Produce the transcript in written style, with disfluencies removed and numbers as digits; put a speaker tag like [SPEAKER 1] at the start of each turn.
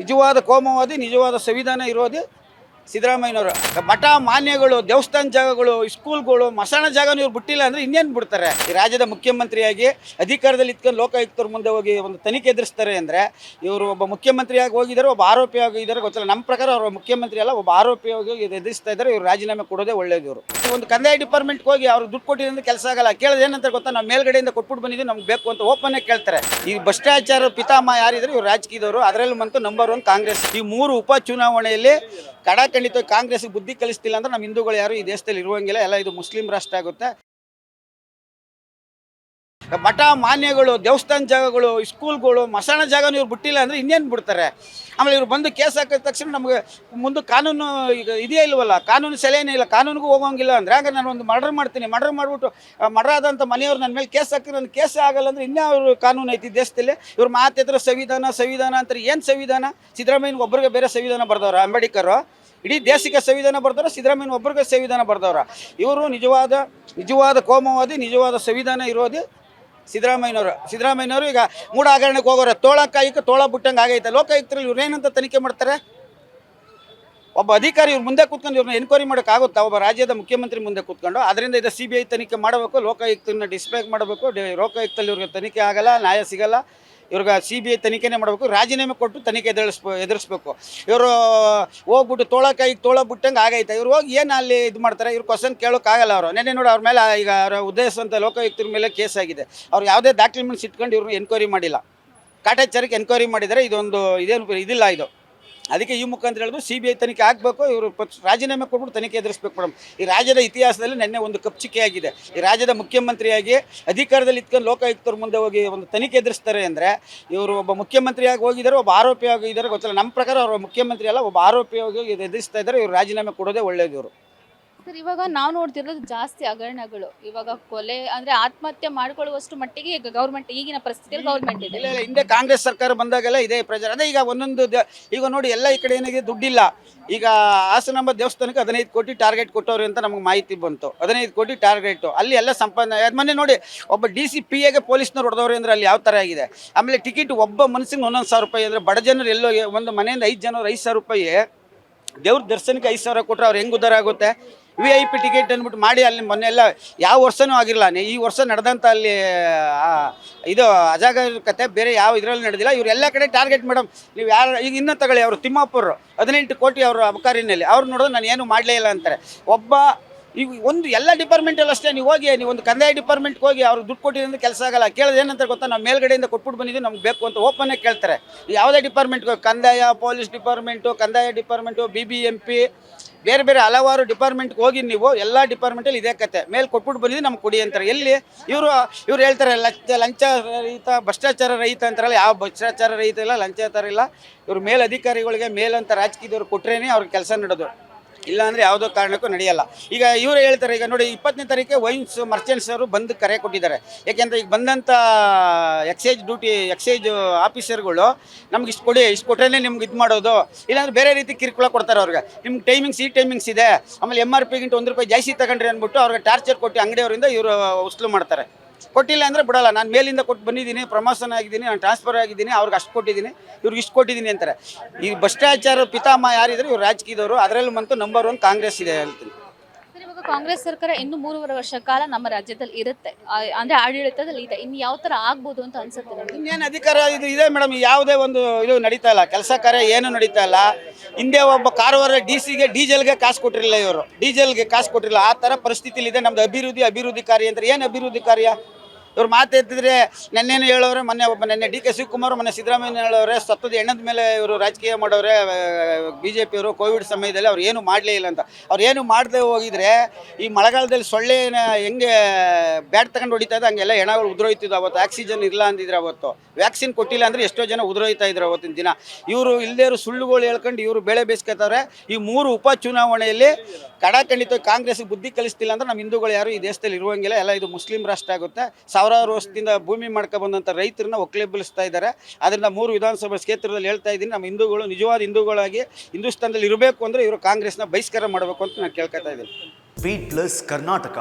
[SPEAKER 1] ನಿಜವಾದ ಕೋಮುವಾದಿ, ನಿಜವಾದ ಸಂವಿಧಾನ ವಿರೋಧಿ ಸಿದ್ದರಾಮಯ್ಯನವರು. ಮಠ ಮಾನ್ಯಗಳು, ದೇವಸ್ಥಾನ ಜಾಗಗಳು, ಸ್ಕೂಲ್ಗಳು, ಮಸಾಣ ಜಾಗನೂ ಇವ್ರು ಬಿಟ್ಟಿಲ್ಲ ಅಂದರೆ ಇನ್ನೇನು ಬಿಡ್ತಾರೆ? ಈ ರಾಜ್ಯದ ಮುಖ್ಯಮಂತ್ರಿಯಾಗಿ ಅಧಿಕಾರದಲ್ಲಿ ಇಟ್ಕೊಂಡು ಲೋಕಾಯುಕ್ತರ ಮುಂದೆ ಹೋಗಿ ಒಂದು ತನಿಖೆ ಎದುರಿಸ್ತಾರೆ ಅಂದರೆ ಇವರು ಒಬ್ಬ ಮುಖ್ಯಮಂತ್ರಿಯಾಗಿ ಹೋಗಿದ್ದಾರೆ, ಒಬ್ಬ ಆರೋಪಿಯಾಗಿ ಇದ್ದಾರೆ ಗೊತ್ತಿಲ್ಲ. ನಮ್ಮ ಪ್ರಕಾರ ಅವರು ಮುಖ್ಯಮಂತ್ರಿ ಅಲ್ಲ, ಒಬ್ಬ ಆರೋಪಿಯಾಗಿ ಎದುರಿಸ್ತಾ ಇದ್ದಾರೆ. ಇವರು ರಾಜೀನಾಮೆ ಕೊಡೋದೇ ಒಳ್ಳೆಯದು. ಇವರು ಒಂದು ಕಂದಾಯ ಡಿಪಾರ್ಟ್ಮೆಂಟ್ಗೆ ಹೋಗಿ ಅವ್ರು ದುಡ್ಡು ಕೊಟ್ಟಿದ್ದರಿಂದ ಕೆಲಸ ಆಗಲ್ಲ. ಕೇಳೋದು ಏನಂತ ಗೊತ್ತಾ, ನಾವು ಮೇಲ್ಗಡೆಯಿಂದ ಕೊಟ್ಬಿಟ್ಟು ಬಂದಿದ್ದು ನಮ್ಗೆ ಬೇಕು ಅಂತ ಓಪನ್ ಆಗಿ ಕೇಳ್ತಾರೆ. ಈ ಭ್ರಷ್ಟಾಚಾರ ಪಿತಾಮಹ ಯಾರಿದ್ರು ಇವರು ರಾಜಕೀಯದವರು, ಅದರಲ್ಲಿ ಮಂತು ನಂಬರ್ 1 ಕಾಂಗ್ರೆಸ್. ಈ 3 ಉಪ ಚುನಾವಣೆಯಲ್ಲಿ ಕಡಾಖಂಡಿತ ಕಾಂಗ್ರೆಸ್ ಬುದ್ಧಿ ಕಲಿಸ್ತಿಲ್ಲ ಅಂದ್ರೆ ನಮ್ಮ ಹಿಂದೂಗಳು ಯಾರು ಈ ದೇಶದಲ್ಲಿ ಇರುವಂಗಿಲ್ಲ. ಎಲ್ಲ ಇದು ಮುಸ್ಲಿಂ ರಾಷ್ಟ್ರ ಆಗುತ್ತೆ. ಮಠ ಮಾನ್ಯಗಳು, ದೇವಸ್ಥಾನ ಜಾಗಗಳು, ಸ್ಕೂಲ್ಗಳು, ಮಸಾಣ ಜಾಗನೂ ಇವ್ರು ಬಿಟ್ಟಿಲ್ಲ ಅಂದರೆ ಇನ್ನೇನು ಬಿಡ್ತಾರೆ? ಆಮೇಲೆ ಇವ್ರು ಬಂದು ಕೇಸ್ ಹಾಕಿದ ತಕ್ಷಣ ನಮಗೆ ಮುಂದೆ ಕಾನೂನು ಈಗ ಇದೆಯೇ ಇಲ್ವಲ್ಲ, ಕಾನೂನು ಸೆಲೆನೇ ಇಲ್ಲ, ಕಾನೂನಿಗೂ ಹೋಗೋಂಗಿಲ್ಲ ಅಂದರೆ ಆಗ ನಾನು ಒಂದು ಮರ್ಡರ್ ಮಾಡ್ತೀನಿ, ಮರ್ಡರ್ ಮಾಡಿಬಿಟ್ಟು ಮರ್ಡರ್ ಆದಂಥ ಮನೆಯವ್ರು ನನ್ನ ಮೇಲೆ ಕೇಸ್ ಹಾಕಿದ್ರೆ ನನ್ನ ಕೇಸೇ ಆಗಲ್ಲ ಅಂದರೆ ಇನ್ನೂ ಅವರು ಕಾನೂನು ಐತಿ ದೇಶದಲ್ಲಿ. ಇವ್ರು ಮಾತಾಡಿದ್ರೆ ಸಂವಿಧಾನ ಅಂತಾರೆ. ಏನು ಸಂವಿಧಾನ? ಸಿದ್ದರಾಮಯ್ಯನಿಗೆ ಒಬ್ಬರಿಗೆ ಬೇರೆ ಸಂವಿಧಾನ ಬರ್ದವ್ರ? ಅಂಬೇಡ್ಕರು ಇಡೀ ದೇಶಕ್ಕೆ ಸಂವಿಧಾನ ಬರ್ದವ್ರ? ಸಿದ್ದರಾಮಯ್ಯನ ಒಬ್ಬರಿಗೆ ಸಂವಿಧಾನ ಬರ್ದವ್ರ? ಇವರು ನಿಜವಾದ ಕೋಮುವಾದಿ, ನಿಜವಾದ ಸಂವಿಧಾನ ವಿರೋಧಿ ಸಿದ್ದರಾಮಯ್ಯನವರು. ಈಗ ಮೂಢ ಹಗರಣಕ್ಕೆ ಹೋಗೋರು ತೋಳಕ್ಕಾಯಿಕ್ಕೆ ತೋಳ ಬಿಟ್ಟಂಗೆ ಆಗೈತೆ. ಲೋಕಾಯುಕ್ತರಲ್ಲಿ ಇವ್ರು ಏನಂತ ತನಿಖೆ ಮಾಡ್ತಾರೆ? ಒಬ್ಬ ಅಧಿಕಾರಿ ಇವ್ರು ಮುಂದೆ ಕೂತ್ಕೊಂಡು ಇವ್ರನ್ನ ಎನ್ಕ್ವೈರಿ ಮಾಡೋಕ್ಕಾಗುತ್ತಾ? ಒಬ್ಬ ರಾಜ್ಯದ ಮುಖ್ಯಮಂತ್ರಿ ಮುಂದೆ ಕೂತ್ಕೊಂಡು. ಅದರಿಂದ ಇದು CBI ತನಿಖೆ ಮಾಡಬೇಕು, ಲೋಕಾಯುಕ್ತನ ಡಿಸ್ಪ್ಯಾಚ್ ಮಾಡಬೇಕು. ಲೋಕಾಯುಕ್ತಲ್ಲಿ ಇವ್ರಿಗೆ ತನಿಖೆ ಆಗಲ್ಲ, ನ್ಯಾಯ ಸಿಗಲ್ಲ. ಇವ್ರಿಗೆ CBI ತನಿಖೆನೇ ಮಾಡಬೇಕು, ರಾಜೀನಾಮೆ ಕೊಟ್ಟು ತನಿಖೆ ಎದುರಿಸ್ಬೇಕು. ಇವರು ಹೋಗ್ಬಿಟ್ಟು ತೋಳಕಾಯಿಗೆ ತೋಳ ಬಿಟ್ಟಂಗೆ ಆಗೈತೆ. ಇವ್ರು ಹೋಗಿ ಏನು ಅಲ್ಲಿ ಇದು ಮಾಡ್ತಾರೆ? ಇವ್ರು ಕ್ವಶನ್ ಕೇಳೋಕ್ಕಾಗಲ್ಲ. ಅವರು ನೆನ್ನೆ ನೋಡಿ ಅವ್ರ ಮೇಲೆ ಈಗ ಅವರ ಉದ್ದೇಶವಂತ ಲೋಕಾಯುಕ್ತರ ಮೇಲೆ ಕೇಸ್ ಆಗಿದೆ. ಅವ್ರು ಯಾವುದೇ ಡಾಕ್ಯುಮೆಂಟ್ಸ್ ಇಟ್ಕೊಂಡು ಇವ್ರನ್ನ ಎನ್ಕ್ವೈರಿ ಮಾಡಿಲ್ಲ, ಕಾಟಾಚಾರಕ್ಕೆ ಎನ್ಕ್ವೈರಿ ಮಾಡಿದ್ದಾರೆ. ಇದೊಂದು ಇದೇನು ಇದಿಲ್ಲ ಇದು. ಅದಕ್ಕೆ ಈ ಮುಖಾಂತರ ಹೇಳಿದ್ರು CBI ತನಿಖೆ ಆಗಬೇಕು, ಇವರು ರಾಜೀನಾಮೆ ಕೊಟ್ಬಿಟ್ಟು ತನಿಖೆ ಎದುರಿಸ್ಬೇಕು ಮೇಡಮ್. ಈ ರಾಜ್ಯದ ಇತಿಹಾಸದಲ್ಲಿ ನೆನ್ನೆ ಒಂದು ಕಪ್ಚಿಕೆ ಆಗಿದೆ. ಈ ರಾಜ್ಯದ ಮುಖ್ಯಮಂತ್ರಿಯಾಗಿ ಅಧಿಕಾರದಲ್ಲಿ ಇಟ್ಕೊಂಡು ಲೋಕಾಯುಕ್ತರ ಮುಂದೆ ಹೋಗಿ ಒಂದು ತನಿಖೆ ಎದುರಿಸ್ತಾರೆ ಅಂದರೆ ಇವರು ಒಬ್ಬ ಮುಖ್ಯಮಂತ್ರಿಯಾಗಿ ಹೋಗಿದ್ದಾರೆ, ಒಬ್ಬ ಆರೋಪಿಯಾಗಿ ಇದ್ದಾರೆ ಗೊತ್ತಿಲ್ಲ. ನಮ್ಮ ಪ್ರಕಾರ ಅವರು ಮುಖ್ಯಮಂತ್ರಿ ಅಲ್ಲ, ಒಬ್ಬ ಆರೋಪಿಯಾಗಿ ಎದುರಿಸ್ತಾ ಇದ್ದಾರೆ. ಇವರು ರಾಜೀನಾಮೆ ಕೊಡೋದೇ ಒಳ್ಳೆಯದು. ಇವರು
[SPEAKER 2] ಸರ್, ಇವಾಗ ನಾವು ನೋಡ್ತಿರೋದು ಜಾಸ್ತಿ ಹಗರಣಗಳು. ಇವಾಗ ಕೊಲೆ ಅಂದ್ರೆ ಆತ್ಮಹತ್ಯೆ ಮಾಡ್ಕೊಳ್ಳುವಷ್ಟು ಮಟ್ಟಿಗೆ ಈಗ ಗೌರ್ಮೆಂಟ್, ಈಗಿನ ಪರಿಸ್ಥಿತಿಯಲ್ಲಿ ಗೌರ್ಮೆಂಟ್ ಇದೆ.
[SPEAKER 1] ಇಲ್ಲ, ಹಿಂದೆ ಕಾಂಗ್ರೆಸ್ ಸರ್ಕಾರ ಬಂದಾಗೆಲ್ಲ ಇದೇ ಪ್ರಚಾರ. ಅದೇ ಈಗ ಒಂದೊಂದು ಈಗ ನೋಡಿ ಎಲ್ಲ ಈ ಕಡೆ ಏನಾಗಿದೆ, ದುಡ್ಡಿಲ್ಲ. ಈಗ ಹಾಸನಾಂಬ ದೇವಸ್ಥಾನಕ್ಕೆ 15 ಕೋಟಿ ಟಾರ್ಗೆಟ್ ಕೊಟ್ಟವ್ರು ಅಂತ ನಮ್ಗೆ ಮಾಹಿತಿ ಬಂತು. 15 ಕೋಟಿ ಟಾರ್ಗೆಟು ಅಲ್ಲಿ ಎಲ್ಲ ಸಂಪಾದನೆ. ಮೊನ್ನೆ ನೋಡಿ ಒಬ್ಬ DCPAಗೆ ಪೊಲೀಸ್ನವ್ರು ಹೊಡೆದವ್ರು ಅಂದರೆ ಅಲ್ಲಿ ಯಾವ ಥರ ಆಗಿದೆ. ಆಮೇಲೆ ಟಿಕೆಟ್ ಒಬ್ಬ ಮನಸ್ಸಿಗೆ 1,000 ರೂಪಾಯಿ ಅಂದರೆ ಬಡ ಜನರು ಎಲ್ಲೋ ಒಂದು ಮನೆಯಿಂದ 5 ಜನರು 5,000 ರೂಪಾಯಿ, ದೇವ್ರ ದರ್ಶನಕ್ಕೆ 5,000 ಕೊಟ್ಟರೆ ಅವ್ರು ಹೆಂಗೆ ಉದ್ದಾರ ಆಗುತ್ತೆ? VIP ಟಿಕೆಟ್ ಅಂದ್ಬಿಟ್ಟು ಮಾಡಿ ಅಲ್ಲಿ ಮೊನ್ನೆಲ್ಲ ಯಾವ ವರ್ಷವೂ ಆಗಿರಲ್ಲ. ಈ ವರ್ಷ ನಡೆದಂಥ ಅಲ್ಲಿ ಇದು ಅಜಾಗರೂಕತೆ ಬೇರೆ ಯಾವ ಇದರಲ್ಲಿ ನಡೆದಿಲ್ಲ. ಇವ್ರು ಎಲ್ಲ ಕಡೆ ಟಾರ್ಗೆಟ್ ಮೇಡಮ್. ನೀವು ಯಾರು ಈಗ ಇನ್ನೂ ತಗೊಳ್ಳಿ, ಅವರು ತಿಮ್ಮಾಪುರ 18 ಕೋಟಿ ಅವರು ಅಬಕಾರಿನಲ್ಲಿ ಅವ್ರು ನೋಡೋದು ನಾನು ಏನು ಮಾಡಲೇ ಇಲ್ಲ ಅಂತಾರೆ. ಒಬ್ಬ ಈಗ ಒಂದು ಎಲ್ಲ ಡಿಪಾರ್ಟ್ಮೆಂಟಲ್ಲಿ ಅಷ್ಟೇ. ನೀವು ಹೋಗಿ ನೀವು ಒಂದು ಕಂದಾಯ ಡಿಪಾರ್ಟ್ಮೆಂಟ್ಗೆ ಹೋಗಿ ಅವ್ರು ದುಡ್ಡು ಕೊಟ್ಟಿದ್ದರಿಂದ ಕೆಲಸ ಆಗಲ್ಲ. ಕೇಳೋದು ಏನಂತ ಗೊತ್ತಾ, ನಾವು ಮೇಲ್ಗಡೆಯಿಂದ ಕೊಟ್ಬಿಟ್ಟು ಬಂದಿದ್ದು ನಮ್ಗೆ ಬೇಕು ಅಂತ ಓಪನ್ ಆಗಿ ಕೇಳ್ತಾರೆ. ಯಾವುದೇ ಡಿಪಾರ್ಟ್ಮೆಂಟ್ಗೆ, ಕಂದಾಯ, ಪೊಲೀಸ್ ಡಿಪಾರ್ಟ್ಮೆಂಟು, ಕಂದಾಯ ಡಿಪಾರ್ಟ್ಮೆಂಟು, BBMP, ಬೇರೆ ಹಲವಾರು ಡಿಪಾರ್ಟ್ಮೆಂಟ್ಗೆ ಹೋಗಿ ನೀವು ಎಲ್ಲ ಡಿಪಾರ್ಟ್ಮೆಂಟಲ್ಲಿ ಇದೇ ಕತೆ. ಮೇಲೆ ಕೊಟ್ಬಿಟ್ಟು ಬಂದಿದ್ದು ನಮ್ಗೆ ಕೊಡಿ ಅಂತಾರೆ. ಎಲ್ಲಿ ಇವ್ರು ಹೇಳ್ತಾರೆ ಲಂಚ ರಹಿತ, ಭ್ರಷ್ಟಾಚಾರ ರಹಿತ ಅಂತಾರಲ್ಲ. ಯಾವ ಭ್ರಷ್ಟಾಚಾರ ರಹಿತ ಇಲ್ಲ, ಲಂಚಾಚಾರ ಇಲ್ಲ. ಇವ್ರು ಮೇಲಧಿಕಾರಿಗಳಿಗೆ ಮೇಲಂತ ರಾಜಕೀಯದವ್ರು ಕೊಟ್ರೇನೆ ಅವ್ರಿಗೆ ಕೆಲಸ ನಡೆದು, ಇಲ್ಲ ಅಂದರೆ ಯಾವುದೋ ಕಾರಣಕ್ಕೂ ನಡೆಯಲ್ಲ. ಈಗ ಇವರು ಹೇಳ್ತಾರೆ, ಈಗ ನೋಡಿ 20ನೇ ತಾರೀಕೆ ವೈನ್ಸ್ ಮರ್ಚೆಂಟ್ಸ್ ಅವರು ಬಂದು ಕರೆ ಕೊಟ್ಟಿದ್ದಾರೆ. ಯಾಕೆಂದರೆ ಈಗ ಬಂದಂಥ ಎಕ್ಸೈಜ್ ಆಫೀಸರ್ಗಳು ನಮ್ಗೆ ಇಷ್ಟು ಕೊಡಿ, ಇಷ್ಟು ಕೊಟ್ರೇ ನಿಮ್ಗೆ ಇದು ಮಾಡೋದು, ಇಲ್ಲಾಂದ್ರೆ ಬೇರೆ ರೀತಿ ಕಿರುಕುಳ ಕೊಡ್ತಾರೆ ಅವ್ರಿಗೆ. ನಿಮ್ಗೆ ಟೈಮಿಂಗ್ಸ್ ಇದೆ, ಆಮೇಲೆ MRP-ಗಿಂತ ₹1 ಜಾಸ್ತಿ ತಗೊಂಡ್ರಿ ಅಂದ್ಬಿಟ್ಟು ಅವ್ರಿಗೆ ಟಾರ್ಚರ್ ಕೊಟ್ಟು ಅಂಗಡಿಯವರಿಂದ ಇವರು ವಸೂಲು ಮಾಡ್ತಾರೆ. ಕೊಟ್ಟಿಲ್ಲ ಅಂದರೆ ಬಿಡಲ್ಲ. ನಾನು ಮೇಲಿಂದ ಕೊಟ್ಟು ಬಂದಿದ್ದೀನಿ, ಪ್ರಮೋಷನ್ ಆಗಿದ್ದೀನಿ, ನಾನು ಟ್ರಾನ್ಸ್ಫರ್ ಆಗಿದ್ದೀನಿ, ಅವ್ರಿಗೆ ಅಷ್ಟು ಕೊಟ್ಟಿದ್ದೀನಿ, ಇವ್ರಿಗೆ ಇಷ್ಟು ಕೊಟ್ಟಿದ್ದೀನಿ ಅಂತಾರೆ. ಈ ಭ್ರಷ್ಟಾಚಾರ ಪಿತಾಮಹ ಯಾರಿದ್ರು ಇವ್ರು ರಾಜಕೀಯದವರು, ಅದರಲ್ಲಿ ಮಂತು ನಂಬರ್ 1 ಕಾಂಗ್ರೆಸ್ ಇದೆ ಹೇಳ್ತೀನಿ.
[SPEAKER 2] ಇವಾಗ ಕಾಂಗ್ರೆಸ್ ಸರ್ಕಾರ ಇನ್ನು 3.5 ವರ್ಷ ಕಾಲ ನಮ್ಮ ರಾಜ್ಯದಲ್ಲಿ ಇರುತ್ತೆ, ಅಂದ್ರೆ ಆಡಳಿತದಲ್ಲಿ ಇದೆ. ಇನ್ನು ಯಾವ ತರ ಆಗ್ಬೋದು ಅಂತ ಅನ್ಸುತ್ತೆ?
[SPEAKER 1] ಇನ್ನೇನು ಅಧಿಕಾರ ಇದು ಇದೆ ಮೇಡಮ್. ಯಾವುದೇ ಒಂದು ಇದು ನಡೀತಾ ಇಲ್ಲ, ಕೆಲಸ ಕಾರ್ಯ ಏನು ನಡೀತಾ ಇಲ್ಲ. ಹಿಂದೆ ಒಬ್ಬ ಕಾರವಾರ DC-ಗೆ ಡೀಸೆಲ್ಗೆ ಕಾಸು ಕೊಟ್ಟಿರಲಿಲ್ಲ, ಇವರು ಡೀಸೆಲ್ಗೆ ಕಾಸು ಕೊಟ್ಟಿರಲಿಲ್ಲ. ಆ ಥರ ಪರಿಸ್ಥಿತಿಲಿ ಇದೆ ನಮ್ದು. ಅಭಿವೃದ್ಧಿ ಕಾರ್ಯ ಅಂತಾರೆ. ಏನು ಅಭಿವೃದ್ಧಿ ಕಾರ್ಯ? ಇವ್ರು ಮಾತೆತ್ತಿದ್ರೆ ನೆನ್ನೆನೂ ಹೇಳೋರೆ, ನೆನ್ನೆ DK ಶಿವಕುಮಾರ್, ಮೊನ್ನೆ ಸಿದ್ದರಾಮಯ್ಯ ಹೇಳೋರೆ, ಸತ್ತದ ಹೆಣ್ಣದ ಮೇಲೆ ಇವರು ರಾಜಕೀಯ ಮಾಡೋರೆ BJP-ಯವರು. ಕೋವಿಡ್ ಸಮಯದಲ್ಲಿ ಅವ್ರು ಏನು ಮಾಡಲೇ ಇಲ್ಲ ಅಂತ. ಅವ್ರು ಏನು ಮಾಡದೆ ಹೋಗಿದ್ರೆ ಈ ಮಳೆಗಾಲದಲ್ಲಿ ಸೊಳ್ಳೆನ ಹೆಂಗೆ ಬ್ಯಾಟ್ ತಗೊಂಡು ಹೊಡಿತಾ ಇದೆ ಹಂಗೆಲ್ಲ ಹೆಣಗಳು ಉದುರೋಯ್ತಿದ್ದು. ಅವತ್ತು ಆಕ್ಸಿಜನ್ ಇಲ್ಲ ಅಂದಿದ್ರೆ, ಅವತ್ತು ವ್ಯಾಕ್ಸಿನ್ ಕೊಟ್ಟಿಲ್ಲ ಅಂದರೆ ಎಷ್ಟೋ ಜನ ಉದುರೋಯ್ತಾ ಇದ್ರು ಅವತ್ತಿನ ದಿನ. ಇವರು ಇಲ್ಲದೇರು ಸುಳ್ಳುಗಳು ಹೇಳ್ಕೊಂಡು ಇವರು ಬೆಳೆ ಬೇಯಿಸ್ಕೊತಾರೆ. ಈ 3 ಉಪ ಚುನಾವಣೆಯಲ್ಲಿ ಕಡಾಖಂಡಿತ ಕಾಂಗ್ರೆಸ್ ಬುದ್ಧಿ ಕಲಿಸ್ತಿಲ್ಲ ಅಂದ್ರೆ ನಮ್ಮ ಹಿಂದೂಗಳು ಯಾರು ಈ ದೇಶದಲ್ಲಿ ಇರುವಂಗಿಲ್ಲ. ಎಲ್ಲ ಇದು ಮುಸ್ಲಿಂ ರಾಷ್ಟ್ರ ಆಗುತ್ತೆ. ಸಾವಿರಾರು ವರ್ಷದಿಂದ ಭೂಮಿ ಮಾಡ್ಕೊಬಂದಂಥ ರೈತರನ್ನ ಒಕ್ಕಲೆಬ್ಬಿಸ್ತಾ ಇದ್ದಾರೆ. ಅದರಿಂದ 3 ವಿಧಾನಸಭಾ ಕ್ಷೇತ್ರದಲ್ಲಿ ಹೇಳ್ತಾ ಇದ್ದೀನಿ, ನಮ್ಮ ಹಿಂದೂಗಳು ನಿಜವಾದ ಹಿಂದೂಗಳಾಗಿ ಹಿಂದೂಸ್ತಾನದಲ್ಲಿ ಇರಬೇಕು ಅಂದರೆ ಇವರು ಕಾಂಗ್ರೆಸ್ನ ಬಹಿಷ್ಕಾರ ಮಾಡಬೇಕು ಅಂತ ನಾನು ಕೇಳ್ಕೊತಾ ಇದ್ದೀನಿ.
[SPEAKER 3] Beat plus Karnataka.